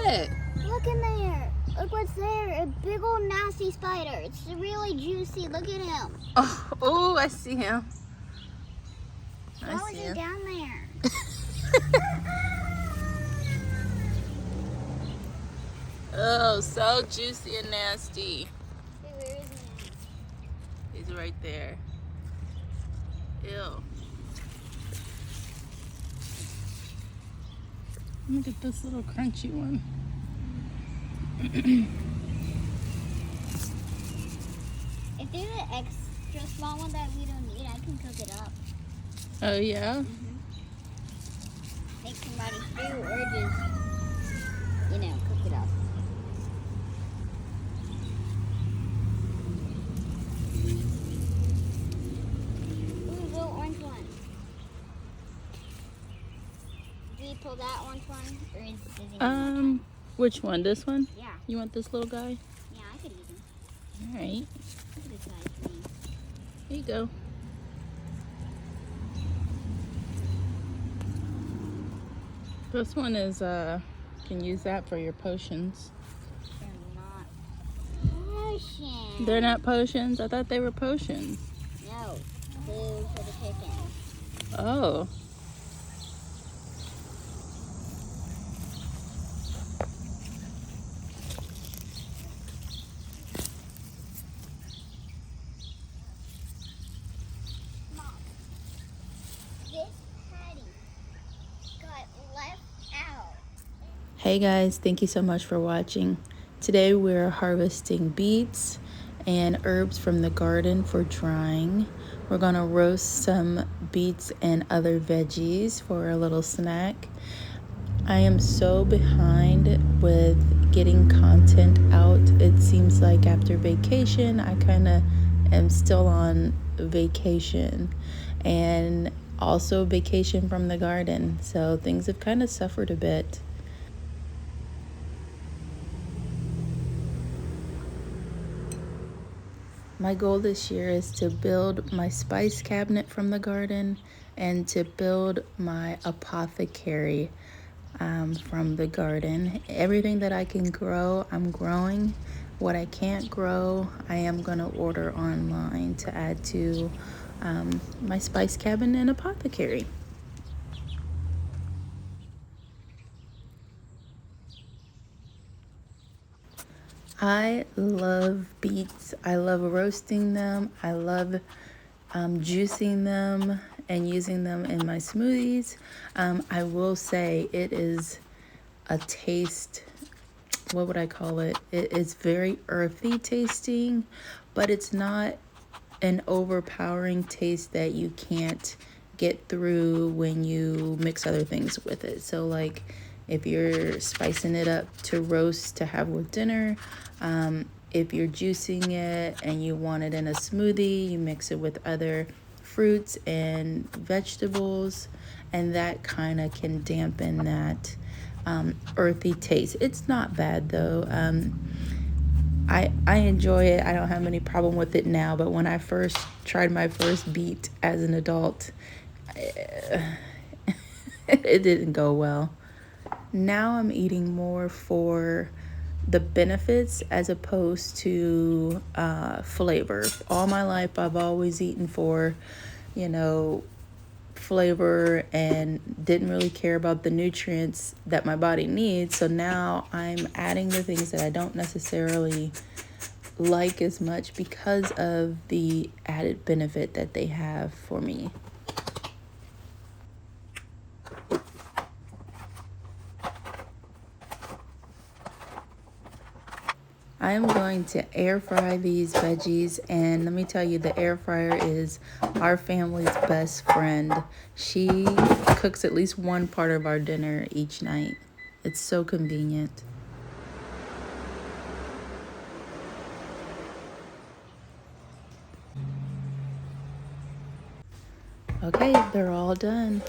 What? Look in there. Look what's there. A big old nasty spider. It's really juicy. Look at him. Oh, I see him. Why was he down there? Oh, so juicy and nasty. Hey, where is he? He's right there. Ew. Look at this little crunchy one. If there's an extra small one that we don't need, I can cook it up. Oh, yeah? Make somebody stew or just, cook it up. Ooh, little orange one. Do we pull that orange one? Or does he Which one? This one? Yeah. You want this little guy? Yeah, I could eat him. All right. Look at this guy for me. Here you go. This one is, can use that for your potions. They're not potions. They're not potions? I thought they were potions. No, food for the chickens. Oh. Mom, this patty got left out. Hey guys, thank you so much for watching. Today we're harvesting beets and herbs from the garden for drying. We're gonna roast some beets and other veggies for a little snack. I am so behind with getting content out. It seems like after vacation, I kind of am still on vacation and also vacation from the garden. So things have kind of suffered a bit. My goal this year is to build my spice cabinet from the garden and to build my apothecary from the garden. Everything that I can grow, I'm growing. What I can't grow, I am going to order online to add to my spice cabinet and apothecary. I love beets. I love roasting them. I love juicing them and using them in my smoothies. I will say it is a taste, what would I call it? It is very earthy tasting, but it's not an overpowering taste that you can't get through when you mix other things with it. So like if you're spicing it up to roast to have with dinner, if you're juicing it and you want it in a smoothie, you mix it with other fruits and vegetables, and that kind of can dampen that earthy taste. It's not bad though. I enjoy it. I don't have any problem with it now, but when I first tried my first beet as an adult, it didn't go well. Now I'm eating more for the benefits as opposed to flavor. All my life I've always eaten for, flavor and didn't really care about the nutrients that my body needs. So now I'm adding the things that I don't necessarily like as much because of the added benefit that they have for me. I am going to air fry these veggies, and let me tell you, the air fryer is our family's best friend. She cooks at least one part of our dinner each night. It's so convenient. Okay, they're all done.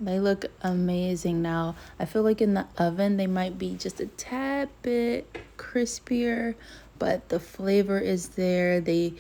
They look amazing now. I feel like in the oven they might be just a tad bit crispier, but the flavor is there. The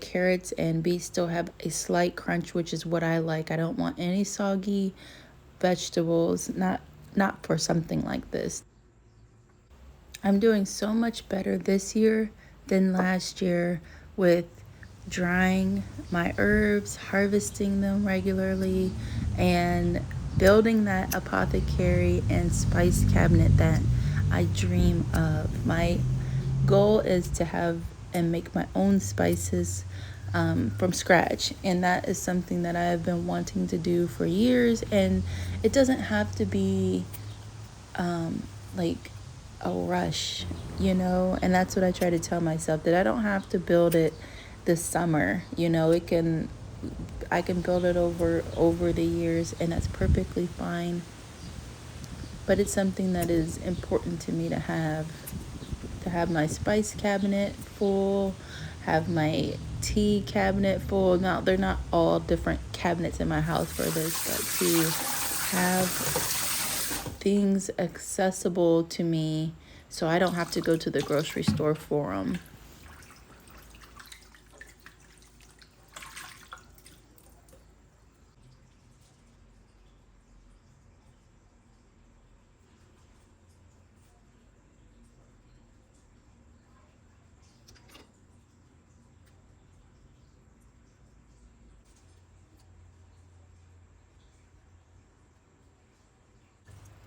carrots and beets still have a slight crunch, which is what I like. I don't want any soggy vegetables, not not for something like this. I'm doing so much better this year than last year with drying my herbs, harvesting them regularly, and building that apothecary and spice cabinet that I dream of. My goal is to have and make my own spices from scratch, and that is something that I have been wanting to do for years. And it doesn't have to be like a rush, and that's what I try to tell myself, that I don't have to build it this summer. I can build it over the years, and that's perfectly fine. But it's something that is important to me to have my spice cabinet full, have my tea cabinet full. Now, they're not all different cabinets in my house for this, but to have things accessible to me so I don't have to go to the grocery store for them.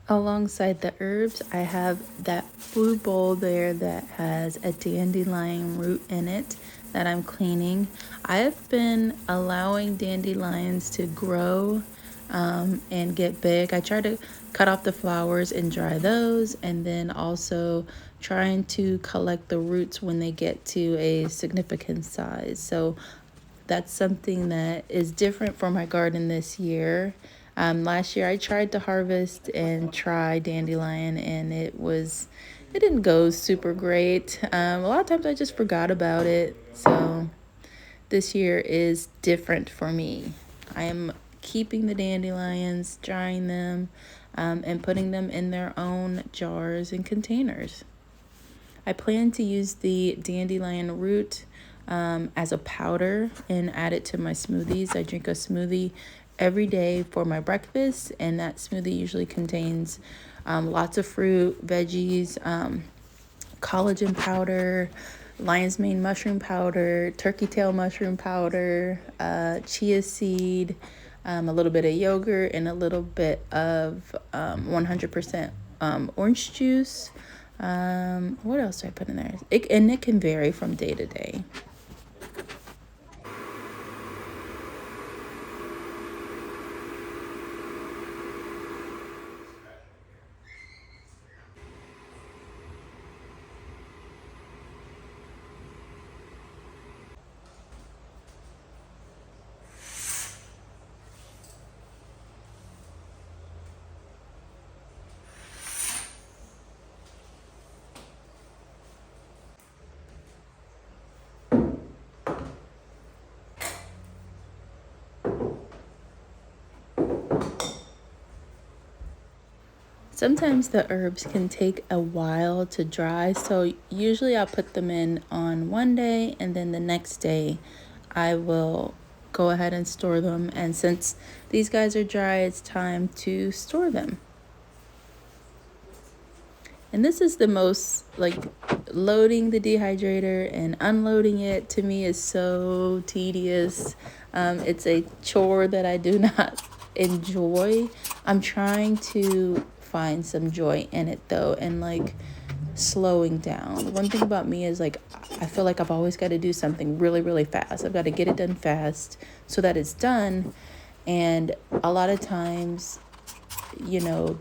Alongside the herbs, I have that food bowl there that has a dandelion root in it that I'm cleaning. I have been allowing dandelions to grow and get big. I try to cut off the flowers and dry those, and then also trying to collect the roots when they get to a significant size. So that's something that is different for my garden this year. Last year I tried to harvest and try dandelion, and it didn't go super great. A lot of times I just forgot about it. So this year is different for me. I am keeping the dandelions, drying them, and putting them in their own jars and containers. I plan to use the dandelion root as a powder and add it to my smoothies. I drink a smoothie every day for my breakfast, and that smoothie usually contains lots of fruit, veggies, collagen powder, lion's mane mushroom powder, turkey tail mushroom powder, chia seed, a little bit of yogurt, and a little bit of 100% orange juice. What else do I put in there? It can vary from day to day. Sometimes the herbs can take a while to dry, so usually I'll put them in on one day, and then the next day I will go ahead and store them. And since these guys are dry, it's time to store them. And this is the most, loading the dehydrator and unloading it to me is so tedious. It's a chore that I do not enjoy. I'm trying to find some joy in it though, and slowing down. One thing about me is I feel like I've always got to do something really, really fast. I've got to get it done fast so that it's done. And a lot of times,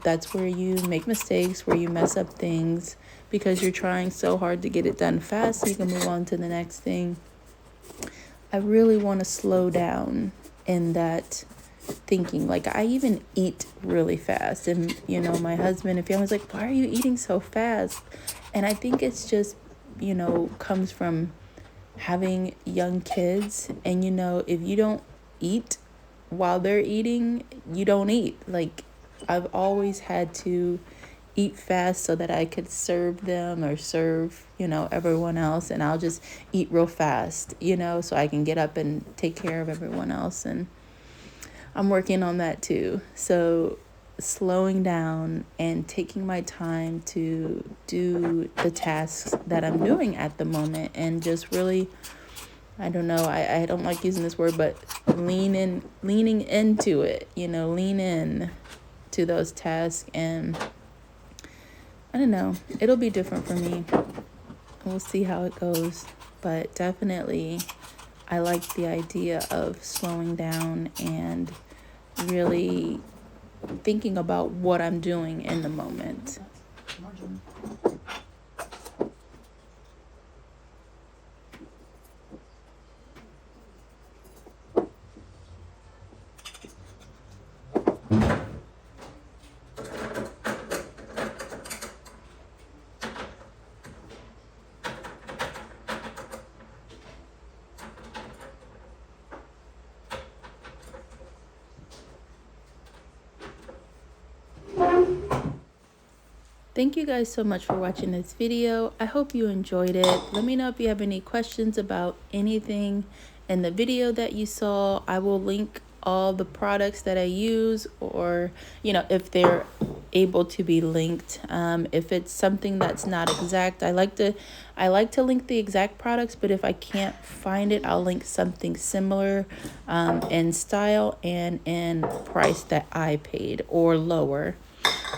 that's where you make mistakes, where you mess up things because you're trying so hard to get it done fast so you can move on to the next thing. I really want to slow down in that thinking. I even eat really fast, and my husband and family's like, why are you eating so fast? And I think it's just comes from having young kids, and if you don't eat while they're eating, you don't eat. I've always had to eat fast so that I could serve them or serve everyone else, and I'll just eat real fast so I can get up and take care of everyone else. And I'm working on that too. So slowing down and taking my time to do the tasks that I'm doing at the moment, and just really, I don't know, I don't like using this word, but leaning into it, lean in to those tasks. And I don't know, it'll be different for me. We'll see how it goes. But definitely, I like the idea of slowing down and really thinking about what I'm doing in the moment. Thank you guys so much for watching this video. I hope you enjoyed it. Let me know if you have any questions about anything in the video that you saw. I will link all the products that I use, or if they're able to be linked. If it's something that's not exact, I like to link the exact products, but if I can't find it, I'll link something similar in style and in price that I paid or lower.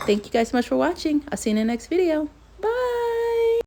Thank you guys so much for watching. I'll see you in the next video.